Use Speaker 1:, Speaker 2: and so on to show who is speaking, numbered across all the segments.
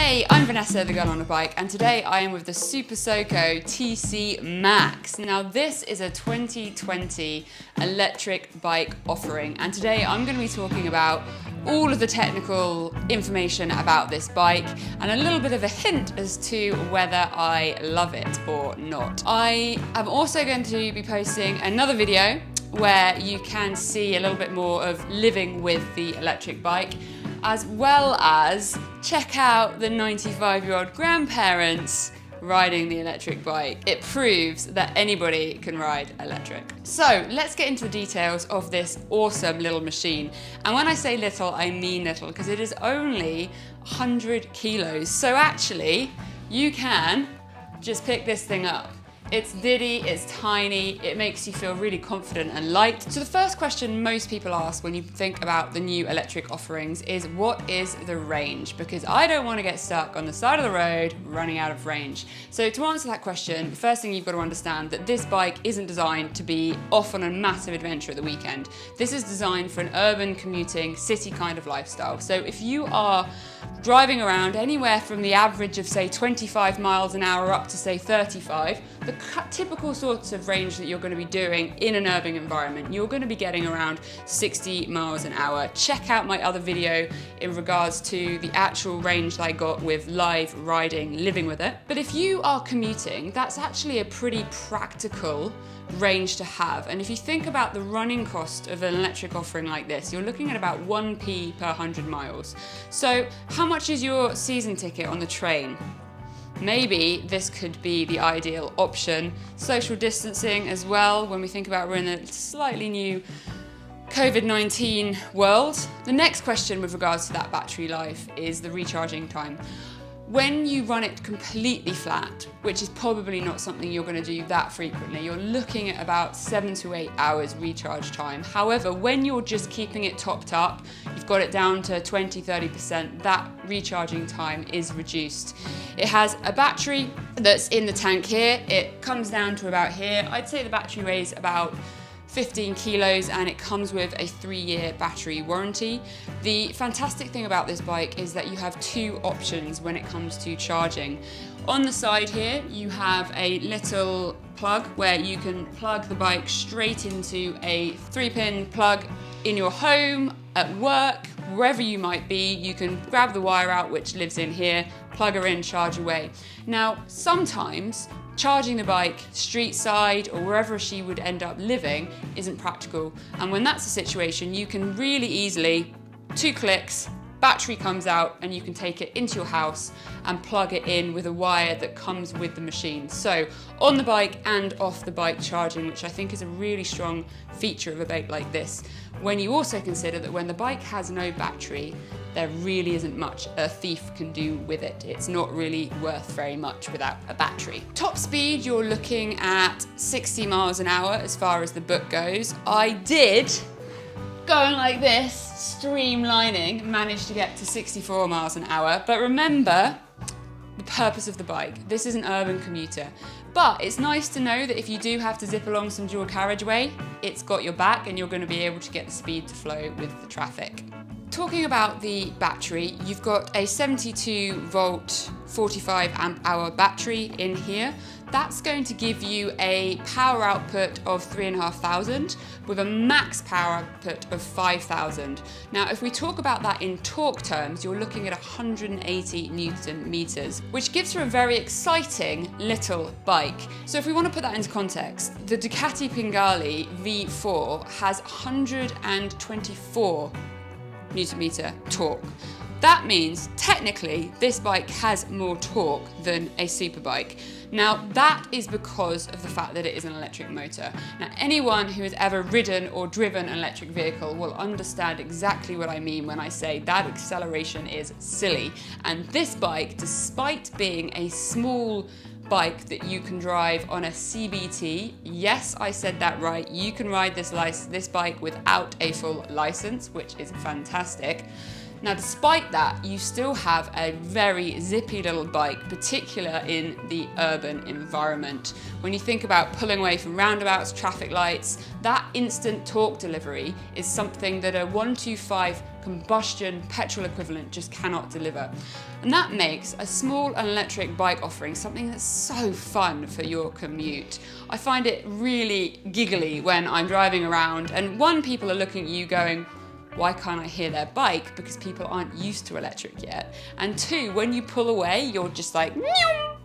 Speaker 1: Hey, I'm Vanessa, the girl on a bike, and today I am with the Super Soco TC Max. Now this is a 2020 electric bike offering, and today I'm going to be talking about all of the technical information about this bike and a little bit of a hint as to whether I love it or not. I am also going to be posting another video where you can see a little bit more of living with the electric bike, as well as check out the 95-year-old grandparents riding the electric bike. It proves that anybody can ride electric. So let's get into the details of this awesome little machine. And when I say little, I mean little, because it is only 100 kilos. So actually, you can just pick this thing up. It's diddy, it's tiny, it makes you feel really confident and light. So the first question most people ask when you think about the new electric offerings is, what is the range? Because I don't want to get stuck on the side of the road running out of range. So to answer that question, the first thing you've got to understand that this bike isn't designed to be off on a massive adventure at the weekend. This is designed for an urban commuting, city kind of lifestyle. So if you are driving around anywhere from the average of say 25 miles an hour up to say 35, the typical sorts of range that you're going to be doing in an urban environment, you're going to be getting around 60 miles an hour. Check out my other video in regards to the actual range that I got with live riding, living with it. But if you are commuting, that's actually a pretty practical range to have. And if you think about the running cost of an electric offering like this, you're looking at about 1p per 100 miles. So how much is your season ticket on the train? Maybe this could be the ideal option. Social distancing as well, when we think about we're in a slightly new COVID-19 world. The next question with regards to that battery life is the recharging time. When you run it completely flat, which is probably not something you're going to do that frequently, you're looking at about 7 to 8 hours recharge time. However, when you're just keeping it topped up, you've got it down to 20–30%, that recharging time is reduced. It has a battery that's in the tank here. It comes down to about here. I'd say the battery weighs about 15 kilos and it comes with a 3-year battery warranty. The fantastic thing about this bike is that you have two options when it comes to charging. On the side here, you have a little plug where you can plug the bike straight into a 3-pin plug in your home, at work, wherever you might be. You can grab the wire out, which lives in here, plug her in, charge away. Now, sometimes charging the bike street side or wherever she would end up living isn't practical. And when that's the situation, you can really easily, 2 clicks, battery comes out and you can take it into your house and plug it in with a wire that comes with the machine. So on the bike and off the bike charging, which I think is a really strong feature of a bike like this. When you also consider that when the bike has no battery, there really isn't much a thief can do with it. It's not really worth very much without a battery. Top speed, you're looking at 60 miles an hour as far as the book goes. I did, going like this, streamlining, managed to get to 64 miles an hour. But remember the purpose of the bike. This is an urban commuter. But it's nice to know that if you do have to zip along some dual carriageway, it's got your back and you're going to be able to get the speed to flow with the traffic. Talking about the battery, you've got a 72 volt 45 amp hour battery in here. That's going to give you a power output of 3,500 with a max power output of 5,000. Now, if we talk about that in torque terms, you're looking at 180 Newton meters, which gives her a very exciting little bike. So if we want to put that into context, the Ducati Panigale V4 has 124 Newton meter torque. That means technically this bike has more torque than a super bike. Now that is because of the fact that it is an electric motor. Now anyone who has ever ridden or driven an electric vehicle will understand exactly what I mean when I say that acceleration is silly. And this bike, despite being a small bike that you can drive on a CBT, yes, I said that right, you can ride this bike without a full license, which is fantastic. Now, despite that, you still have a very zippy little bike, particularly in the urban environment. When you think about pulling away from roundabouts, traffic lights, that instant torque delivery is something that a 125 combustion petrol equivalent just cannot deliver. And that makes a small and electric bike offering something that's so fun for your commute. I find it really giggly when I'm driving around and people are looking at you going, why can't I hear their bike? Because people aren't used to electric yet. And two, when you pull away, you're just like, meow,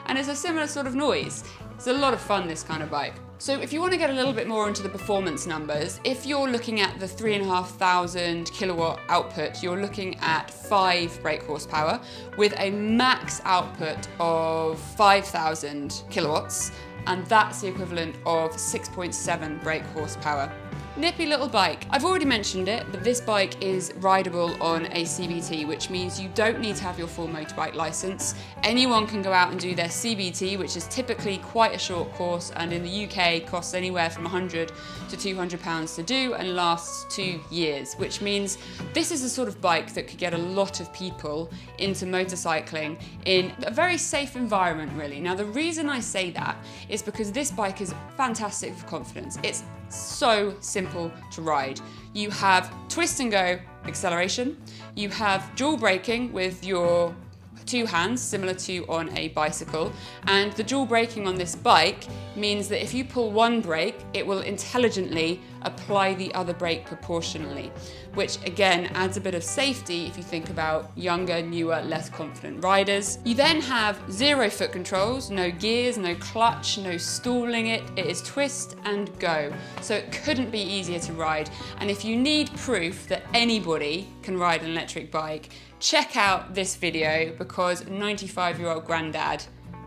Speaker 1: and it's a similar sort of noise. It's a lot of fun, this kind of bike. So if you want to get a little bit more into the performance numbers, if you're looking at the 3,500 kilowatt output, you're looking at 5 brake horsepower with a max output of 5,000 kilowatts, and that's the equivalent of 6.7 brake horsepower. Nippy little bike. I've already mentioned it, but this bike is rideable on a CBT, which means you don't need to have your full motorbike license. Anyone can go out and do their CBT, which is typically quite a short course, and in the UK costs anywhere from £100 to £200 to do and lasts 2 years, which means this is the sort of bike that could get a lot of people into motorcycling in a very safe environment, really. Now, the reason I say that is because this bike is fantastic for confidence. It's so simple to ride. You have twist and go acceleration, you have dual braking with your 2 hands, similar to on a bicycle, and the dual braking on this bike means that if you pull one brake, it will intelligently apply the other brake proportionally, which again adds a bit of safety if you think about younger, newer, less confident riders. You then have 0 foot controls, no gears, no clutch, no stalling it. It is twist and go. So it couldn't be easier to ride. And if you need proof that anybody can ride an electric bike, check out this video, because 95-year-old granddad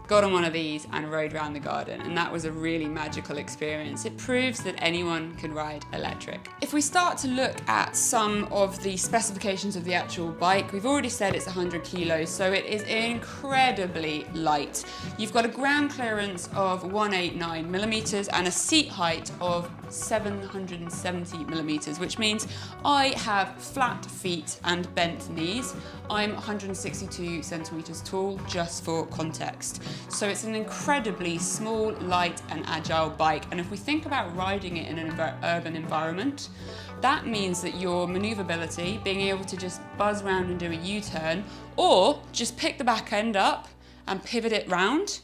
Speaker 1: got on one of these and rode around the garden, and that was a really magical experience. It proves that anyone can ride electric. If we start to look at some of the specifications of the actual bike, we've already said it's 100 kilos, so it is incredibly light. You've got a ground clearance of 189 millimeters and a seat height of 770 millimeters, which means I have flat feet and bent knees. I'm 162 centimeters tall, just for context. So it's an incredibly small, light and agile bike. And if we think about riding it in an urban environment, that means that your maneuverability, being able to just buzz around and do a U-turn, or just pick the back end up and pivot it round,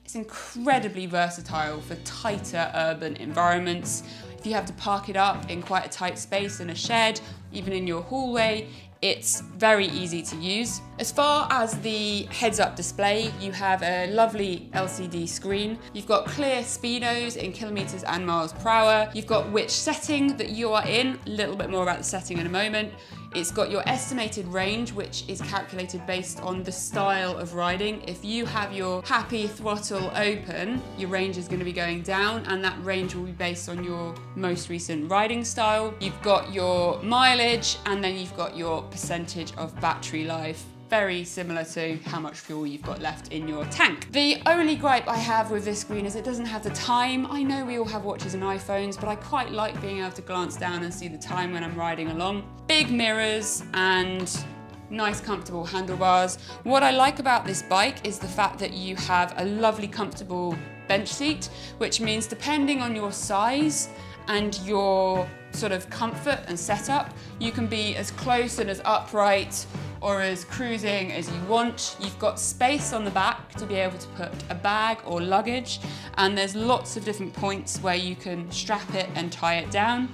Speaker 1: it's incredibly versatile for tighter urban environments. If you have to park it up in quite a tight space in a shed, even in your hallway, it's very easy to use. As far as the heads-up display, you have a lovely LCD screen. You've got clear speedos in kilometers and miles per hour. You've got which setting that you are in, a little bit more about the setting in a moment. It's got your estimated range, which is calculated based on the style of riding. If you have your happy throttle open, your range is going to be going down, and that range will be based on your most recent riding style. You've got your mileage, and then you've got your percentage of battery life. Very similar to how much fuel you've got left in your tank. The only gripe I have with this screen is it doesn't have the time. I know we all have watches and iPhones, but I quite like being able to glance down and see the time when I'm riding along. Big mirrors and nice comfortable handlebars. What I like about this bike is the fact that you have a lovely comfortable bench seat, which means depending on your size and your sort of comfort and setup, you can be as close and as upright or as cruising as you want. You've got space on the back to be able to put a bag or luggage, and there's lots of different points where you can strap it and tie it down.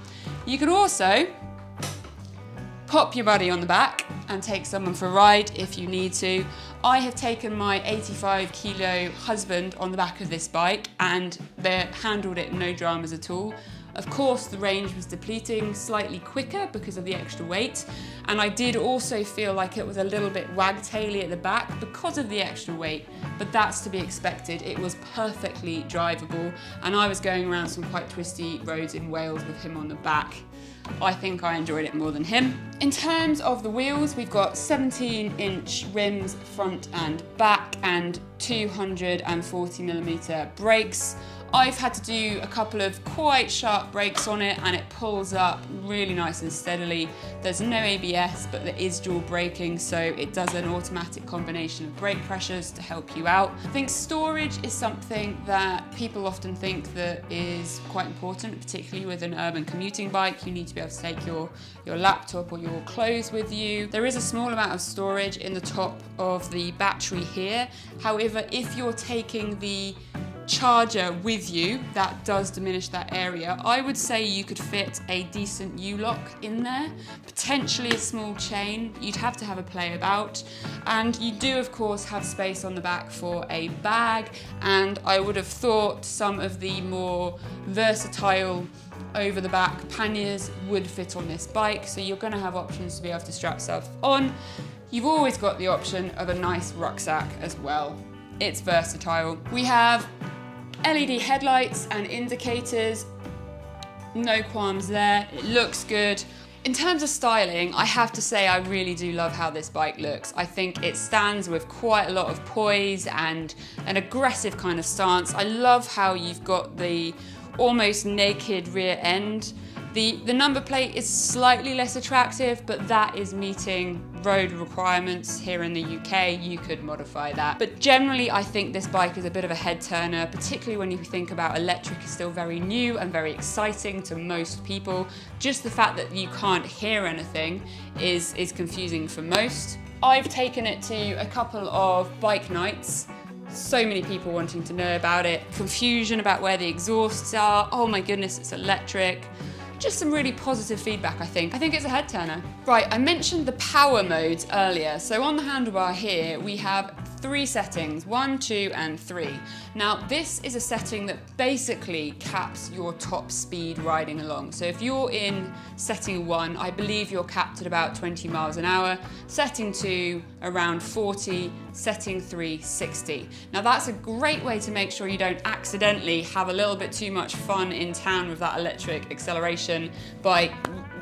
Speaker 1: You can also pop your buddy on the back and take someone for a ride if you need to. I have taken my 85 kilo husband on the back of this bike, and they handled it no dramas at all. Of course, the range was depleting slightly quicker because of the extra weight, and I did also feel like it was a little bit wagtaily at the back because of the extra weight, but that's to be expected. It was perfectly drivable, and I was going around some quite twisty roads in Wales with him on the back. I think I enjoyed it more than him. In terms of the wheels, we've got 17-inch rims front and back and 240mm brakes. I've had to do a couple of quite sharp brakes on it and it pulls up really nice and steadily. There's no ABS, but there is dual braking, so it does an automatic combination of brake pressures to help you out. I think storage is something that people often think that is quite important, particularly with an urban commuting bike. You need to be able to take your laptop or your clothes with you. There is a small amount of storage in the top of the battery here. However, if you're taking the charger with you, that does diminish that area. I would say you could fit a decent U-lock in there, potentially a small chain. You'd have to have a play about, and you do of course have space on the back for a bag, and I would have thought some of the more versatile over the back panniers would fit on this bike, so you're going to have options to be able to strap stuff on. You've always got the option of a nice rucksack as well. It's versatile. We have LED headlights and indicators, no qualms there, it looks good. In terms of styling, I have to say I really do love how this bike looks. I think it stands with quite a lot of poise and an aggressive kind of stance. I love how you've got the almost naked rear end. The number plate is slightly less attractive, but that is meeting road requirements here in the UK. You could modify that. But generally, I think this bike is a bit of a head turner, particularly when you think about electric is still very new and very exciting to most people. Just the fact that you can't hear anything is confusing for most. I've taken it to a couple of bike nights. So many people wanting to know about it. Confusion about where the exhausts are. Oh my goodness, it's electric. Just some really positive feedback, I think. I think it's a head turner. Right, I mentioned the power modes earlier. So on the handlebar here, we have 3 settings, 1, 2, and 3. Now, this is a setting that basically caps your top speed riding along. So if you're in setting 1, I believe you're capped at about 20 miles an hour, setting 2, around 40, setting 3, 60. Now, that's a great way to make sure you don't accidentally have a little bit too much fun in town with that electric acceleration by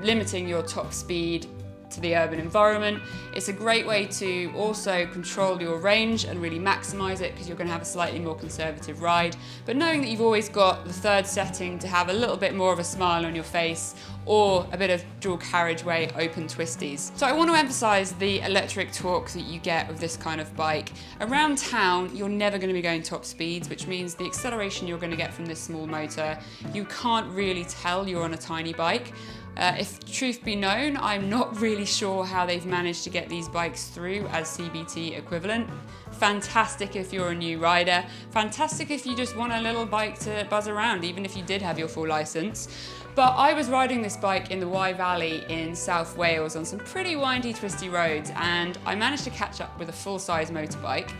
Speaker 1: limiting your top speed to the urban environment. It's a great way to also control your range and really maximize it because you're going to have a slightly more conservative ride. But knowing that you've always got the 3rd setting to have a little bit more of a smile on your face or a bit of dual carriageway open twisties. So I want to emphasize the electric torque that you get with this kind of bike. Around town, you're never going to be going top speeds, which means the acceleration you're going to get from this small motor, you can't really tell you're on a tiny bike. If truth be known, I'm not really sure how they've managed to get these bikes through as CBT equivalent. Fantastic if you're a new rider. Fantastic if you just want a little bike to buzz around, even if you did have your full license. But I was riding this bike in the Wye Valley in South Wales on some pretty windy, twisty roads, and I managed to catch up with a full-size motorbike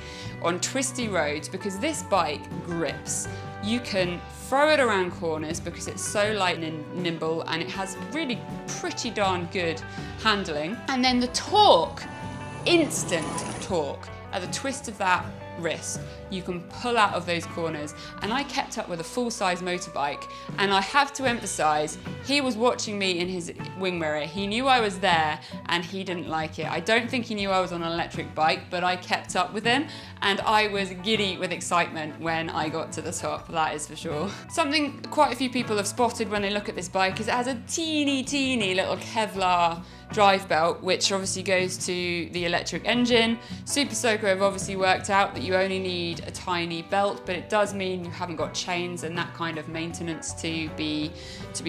Speaker 1: on twisty roads because this bike grips. You can throw it around corners because it's so light and nimble, and it has really pretty darn good handling. And then the torque, instant torque, at the twist of that wrist, you can pull out of those corners. And I kept up with a full-size motorbike, and I have to emphasize, he was watching me in his wing mirror. He knew I was there and he didn't like it. I don't think he knew I was on an electric bike, but I kept up with him and I was giddy with excitement when I got to the top, that is for sure. Something quite a few people have spotted when they look at this bike is it has a teeny little Kevlar drive belt, which obviously goes to the electric engine. Super Soco have obviously worked out that you only need a tiny belt, but it does mean you haven't got chains and that kind of maintenance to be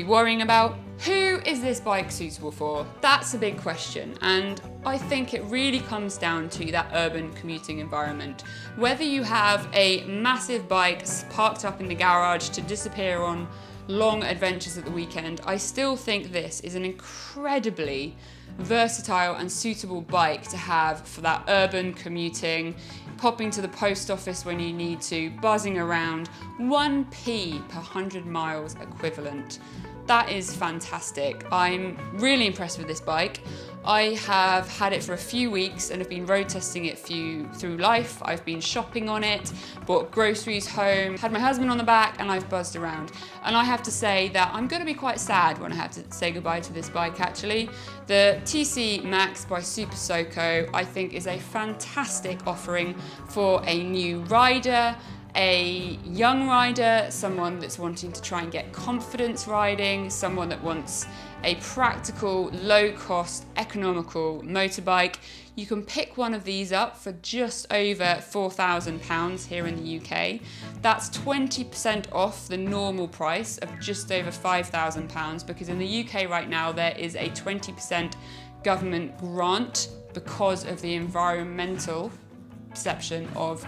Speaker 1: worrying about. Who is this bike suitable for? That's a big question, and I think it really comes down to that urban commuting environment. Whether you have a massive bike parked up in the garage to disappear on long adventures at the weekend, I still think this is an incredibly versatile and suitable bike to have for that urban commuting, popping to the post office when you need to, buzzing around. 1p per 100 miles equivalent. That is fantastic. I'm really impressed with this bike. I have had it for a few weeks and have been road testing it through life. I've been shopping on it, bought groceries home, had my husband on the back, and I've buzzed around. And I have to say that I'm going to be quite sad when I have to say goodbye to this bike actually. The TC Max by Super Soco I think is a fantastic offering for a new rider, a young rider, someone that's wanting to try and get confidence riding, someone that wants a practical, low-cost, economical motorbike, you can pick one of these up for just over £4,000 here in the UK. That's 20% off the normal price of just over £5,000, because in the UK right now there is a 20% government grant because of the environmental perception of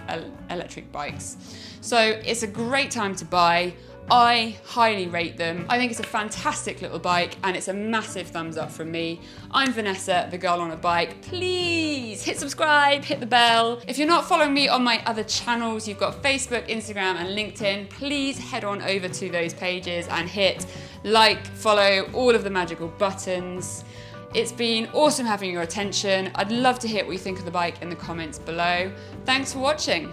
Speaker 1: electric bikes. So it's a great time to buy. I highly rate them. I think it's a fantastic little bike and it's a massive thumbs up from me. I'm Vanessa, the girl on a bike. Please hit subscribe, hit the bell. If you're not following me on my other channels, you've got Facebook, Instagram and LinkedIn, please head on over to those pages and hit like, follow, all of the magical buttons. It's been awesome having your attention. I'd love to hear what you think of the bike in the comments below. Thanks for watching.